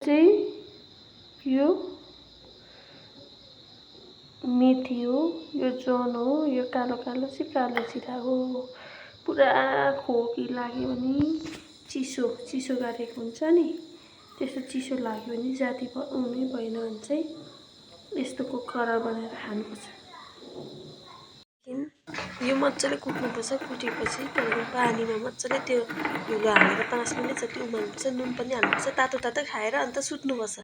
चाहिँ यो मेथी हो, यो जन हो, यो कालो कालो चाहिँ कालो जिरा हो। पुरा खोकी लाग्यो भने चिसो गरेको हुन्छ नि, त्यस्तो चिसो लाग्यो भने जाती हुनै भएन भने चाहिँ यस्तो कुखुरा बनाएर खानुपर्छ। यो मजाले कुट्नुपर्छ। कुटेपछि त्यहाँदेखि पानीमा मजाले त्यो धुलो हालेर 5 मिनट जति उमाल्नुपर्छ। नुन पनि हाल्नुपर्छ। तातो तातो खाएर अन्त सुत्नुपर्छ।